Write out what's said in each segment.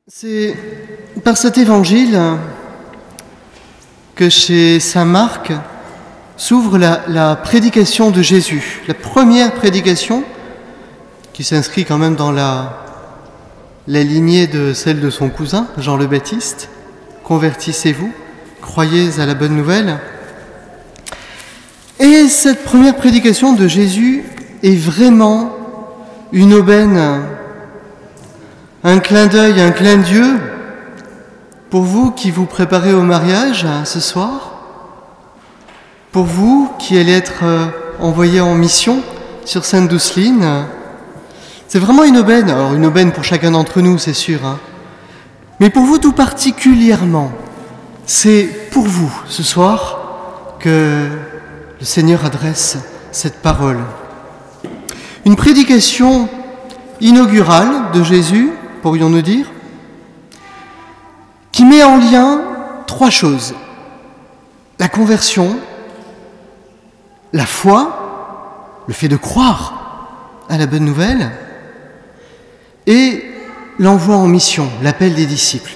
C'est par cet évangile que chez saint Marc s'ouvre la prédication de Jésus, la première prédication qui s'inscrit quand même dans la lignée de celle de son cousin, Jean le Baptiste. Convertissez-vous, croyez à la bonne nouvelle. Et cette première prédication de Jésus est vraiment une aubaine, un clin d'œil, un clin d'yeux pour vous qui vous préparez au mariage ce soir, pour vous qui allez être envoyés en mission sur Sainte-Douceline. C'est vraiment une aubaine, alors une aubaine pour chacun d'entre nous, c'est sûr, mais pour vous tout particulièrement, c'est pour vous ce soir que le Seigneur adresse cette parole. Une prédication inaugurale de Jésus, pourrions-nous dire, qui met en lien trois choses: la conversion, la foi, le fait de croire à la bonne nouvelle, et l'envoi en mission, l'appel des disciples.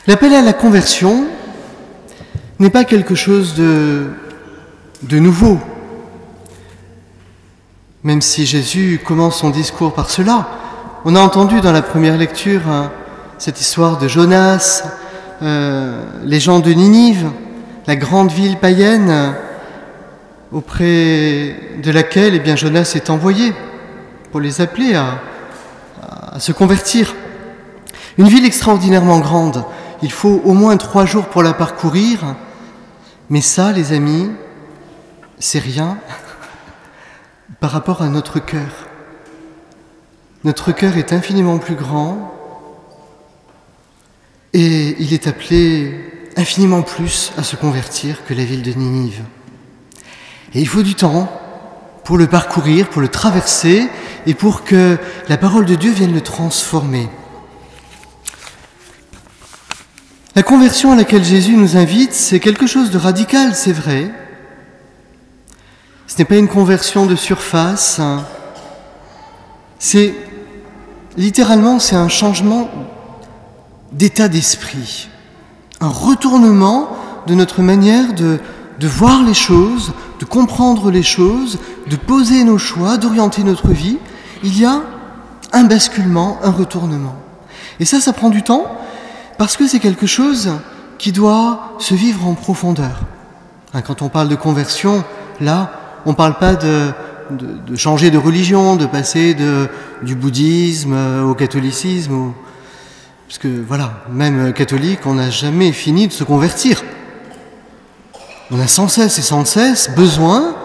L'appel à la conversion n'est pas quelque chose de nouveau, même si Jésus commence son discours par cela. On a entendu dans la première lecture cette histoire de Jonas, les gens de Ninive, la grande ville païenne auprès de laquelle Jonas est envoyé pour les appeler à se convertir. Une ville extraordinairement grande, il faut au moins 3 jours pour la parcourir, mais ça, les amis, c'est rien par rapport à notre cœur. Notre cœur est infiniment plus grand et il est appelé infiniment plus à se convertir que la ville de Ninive. Et il faut du temps pour le parcourir, pour le traverser et pour que la parole de Dieu vienne le transformer. La conversion à laquelle Jésus nous invite, c'est quelque chose de radical, c'est vrai. Ce n'est pas une conversion de surface, c'est un changement d'état d'esprit, un retournement de notre manière de voir les choses, de comprendre les choses, de poser nos choix, d'orienter notre vie. Il y a un basculement, un retournement. Et ça prend du temps parce que c'est quelque chose qui doit se vivre en profondeur. Quand on parle de conversion, là, on ne parle pas de changer de religion, de passer du bouddhisme au catholicisme. Parce que voilà, même catholique, on n'a jamais fini de se convertir. On a sans cesse besoin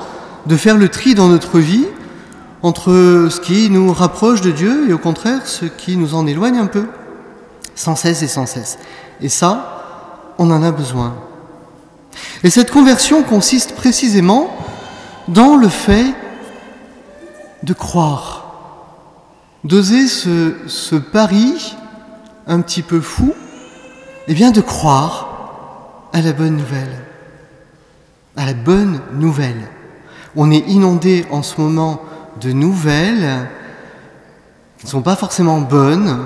de faire le tri dans notre vie entre ce qui nous rapproche de Dieu et au contraire ce qui nous en éloigne un peu. Sans cesse. Et ça, on en a besoin. Et cette conversion consiste précisément dans le fait de croire, d'oser ce pari un petit peu fou, de croire à la bonne nouvelle. À la bonne nouvelle. On est inondé en ce moment de nouvelles qui ne sont pas forcément bonnes.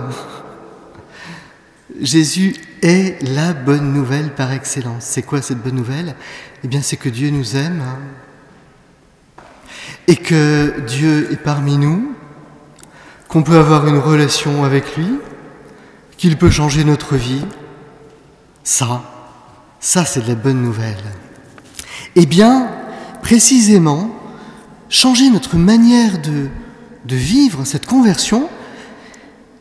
Jésus est la bonne nouvelle par excellence. C'est quoi cette bonne nouvelle ? C'est que Dieu nous aime et que Dieu est parmi nous, qu'on peut avoir une relation avec lui, qu'il peut changer notre vie. Ça c'est de la bonne nouvelle. Précisément, changer notre manière de vivre cette conversion,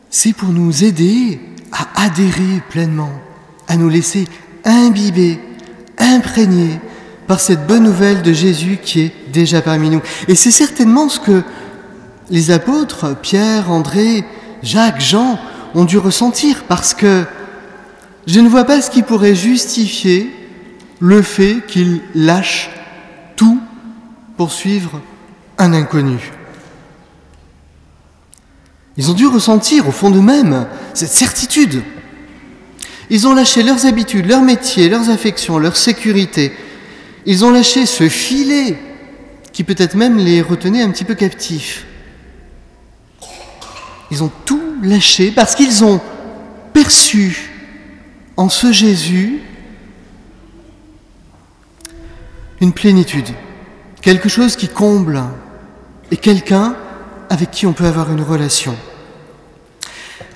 c'est pour nous aider à adhérer pleinement, à nous laisser imbiber, imprégner par cette bonne nouvelle de Jésus qui est déjà parmi nous. Et c'est certainement ce que les apôtres, Pierre, André, Jacques, Jean, ont dû ressentir, parce que je ne vois pas ce qui pourrait justifier le fait qu'ils lâchent tout pour suivre un inconnu. Ils ont dû ressentir au fond d'eux-mêmes cette certitude. Ils ont lâché leurs habitudes, leur métier, leurs affections, leur sécurité. Ils ont lâché ce filet qui peut-être même les retenait un petit peu captifs. Ils ont tout lâché parce qu'ils ont perçu en ce Jésus une plénitude, quelque chose qui comble et quelqu'un avec qui on peut avoir une relation.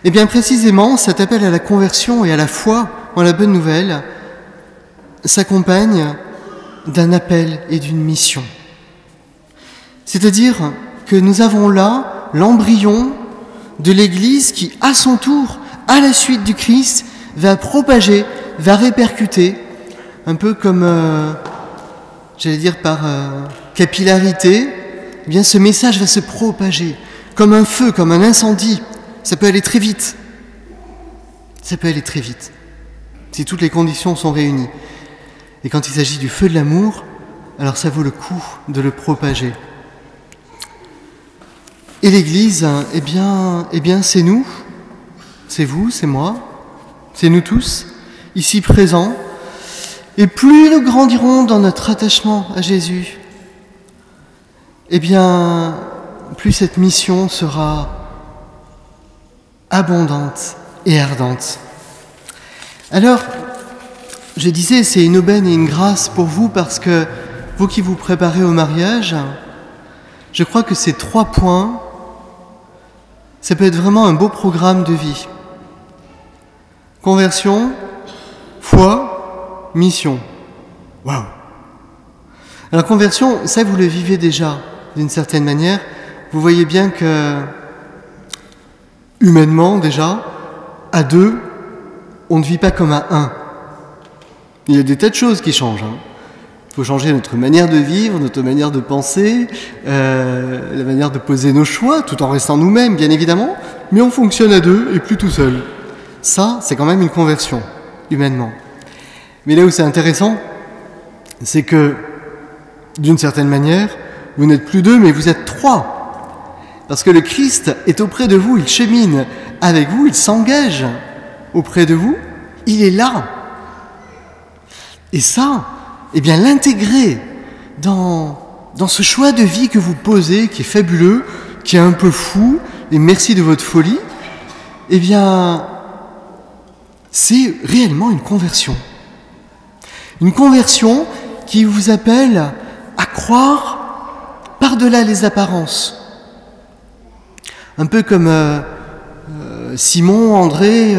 Et bien précisément, cet appel à la conversion et à la foi en la bonne nouvelle s'accompagne d'un appel et d'une mission. C'est-à-dire que nous avons là l'embryon de l'Église qui, à son tour, à la suite du Christ, va propager, va répercuter, un peu comme, j'allais dire par capillarité, eh bien ce message va se propager, comme un feu, comme un incendie. Ça peut aller très vite. Ça peut aller très vite, si toutes les conditions sont réunies. Et quand il s'agit du feu de l'amour, alors ça vaut le coup de le propager. Et l'Église, eh bien c'est nous, c'est vous, c'est moi, c'est nous tous, ici présents. Et plus nous grandirons dans notre attachement à Jésus, eh bien, plus cette mission sera abondante et ardente. Alors, je disais, c'est une aubaine et une grâce pour vous parce que vous qui vous préparez au mariage, je crois que ces 3 points, ça peut être vraiment un beau programme de vie. Conversion, foi, mission. Waouh! Alors conversion, ça vous le vivez déjà d'une certaine manière. Vous voyez bien que, humainement déjà, à 2, on ne vit pas comme à 1. Il y a des tas de choses qui changent. Il faut changer notre manière de vivre, notre manière de penser, la manière de poser nos choix, tout en restant nous-mêmes, bien évidemment, mais on fonctionne à 2 et plus tout seul. Ça, c'est quand même une conversion, humainement. Mais là où c'est intéressant, c'est que, d'une certaine manière, vous n'êtes plus 2, mais vous êtes 3. Parce que le Christ est auprès de vous, il chemine avec vous, il s'engage auprès de vous, il est là. Et ça, eh bien l'intégrer dans ce choix de vie que vous posez, qui est fabuleux, qui est un peu fou, et merci de votre folie, eh bien, c'est réellement une conversion. Une conversion qui vous appelle à croire par-delà les apparences. Un peu comme Simon, André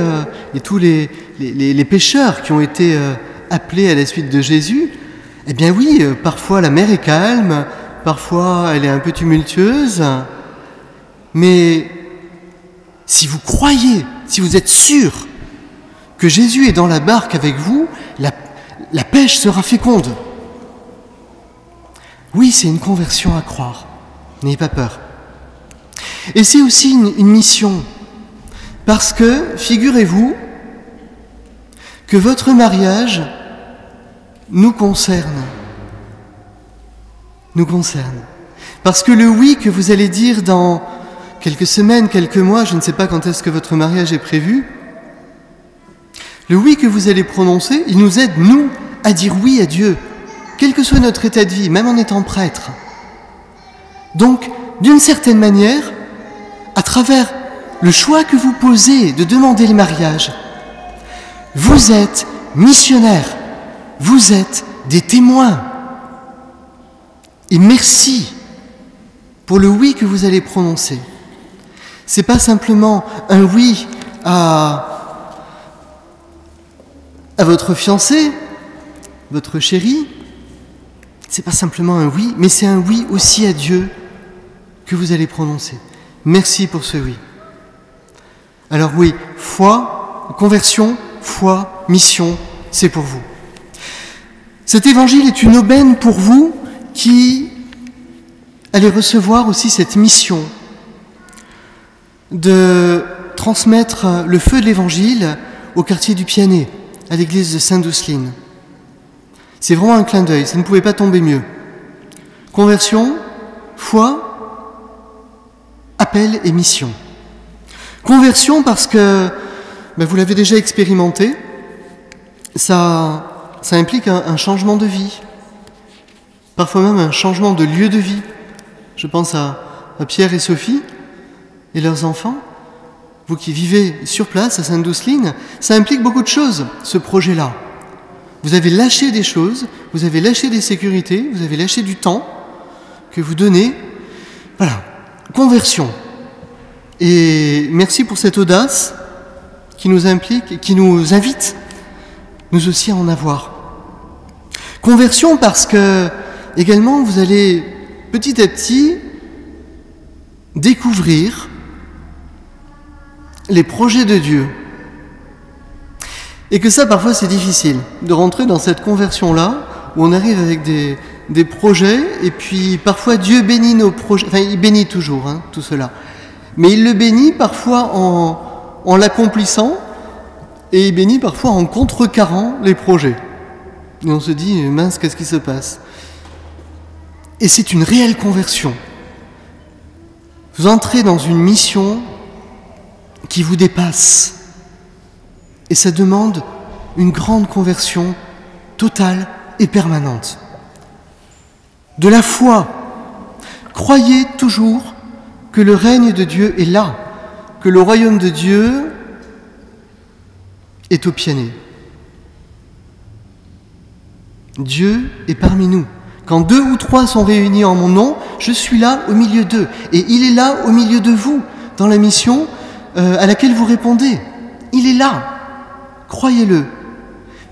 et tous les pécheurs qui ont été appelés à la suite de Jésus. Eh bien oui, parfois la mer est calme, parfois elle est un peu tumultueuse, mais si vous croyez, si vous êtes sûr que Jésus est dans la barque avec vous, la pêche sera féconde. Oui, c'est une conversion à croire. N'ayez pas peur. Et c'est aussi une mission. Parce que, figurez-vous, que votre mariage nous concerne. Nous concerne. Parce que le oui que vous allez dire dans quelques semaines, quelques mois, je ne sais pas quand est-ce que votre mariage est prévu, le oui que vous allez prononcer, il nous aide, nous, à dire oui à Dieu, quel que soit notre état de vie, même en étant prêtre. Donc, d'une certaine manière, à travers le choix que vous posez de demander le mariage, vous êtes missionnaires, vous êtes des témoins. Et merci pour le oui que vous allez prononcer. C'est pas simplement un oui à votre fiancé, votre chéri, c'est pas simplement un oui, mais c'est un oui aussi à Dieu que vous allez prononcer. Merci pour ce oui. Alors oui, foi, conversion, foi, mission, c'est pour vous. Cet évangile est une aubaine pour vous qui allez recevoir aussi cette mission de transmettre le feu de l'évangile au quartier du Pianet, à l'église de Sainte-Douceline. C'est vraiment un clin d'œil, ça ne pouvait pas tomber mieux. Conversion, foi, appel et mission. Conversion parce que, vous l'avez déjà expérimenté, ça implique un changement de vie, parfois même un changement de lieu de vie. Je pense à Pierre et Sophie et leurs enfants. vous qui vivez sur place à Sainte-Douceline, ça implique beaucoup de choses, ce projet-là. Vous avez lâché des choses, vous avez lâché des sécurités, vous avez lâché du temps que vous donnez. Voilà, conversion. Et merci pour cette audace qui nous implique, qui nous invite, nous aussi, à en avoir. Conversion parce que, également, vous allez petit à petit découvrir les projets de Dieu. Et que ça, parfois, c'est difficile de rentrer dans cette conversion-là, où on arrive avec des projets, et puis parfois Dieu bénit nos projets, enfin il bénit toujours tout cela, mais il le bénit parfois en l'accomplissant, et il bénit parfois en contrecarrant les projets. Et on se dit, mince, qu'est-ce qui se passe? Et c'est une réelle conversion. Vous entrez dans une mission qui vous dépasse. Et ça demande une grande conversion totale et permanente. De la foi. Croyez toujours que le règne de Dieu est là, que le royaume de Dieu est au pied nez. Dieu est parmi nous. Quand 2 ou 3 sont réunis en mon nom, je suis là au milieu d'eux. Et il est là au milieu de vous, dans la mission à laquelle vous répondez. Il est là. Croyez-le.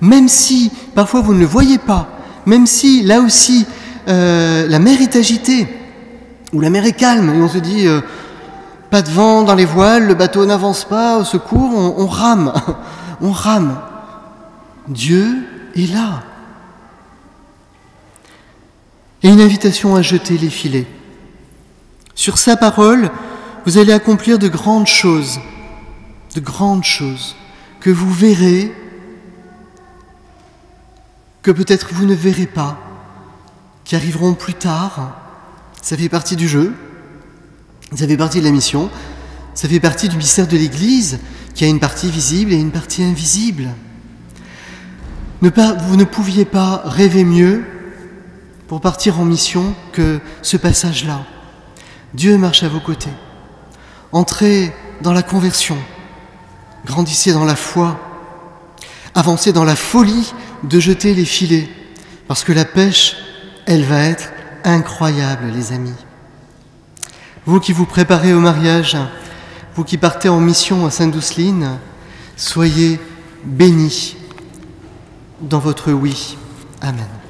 Même si parfois vous ne le voyez pas, même si là aussi la mer est agitée, ou la mer est calme, et on se dit pas de vent dans les voiles, le bateau n'avance pas, au secours, on rame. On rame. Dieu est là. Et une invitation à jeter les filets. Sur sa parole, vous allez accomplir de grandes choses, que vous verrez, que peut-être vous ne verrez pas, qui arriveront plus tard. Ça fait partie du jeu, ça fait partie de la mission, ça fait partie du mystère de l'Église, qui a une partie visible et une partie invisible. Vous ne pouviez pas rêver mieux pour partir en mission que ce passage-là. Dieu marche à vos côtés. Entrez dans la conversion, grandissez dans la foi, avancez dans la folie de jeter les filets, parce que la pêche, elle va être incroyable, les amis. Vous qui vous préparez au mariage, vous qui partez en mission à Sainte-Douceline, soyez bénis dans votre oui. Amen.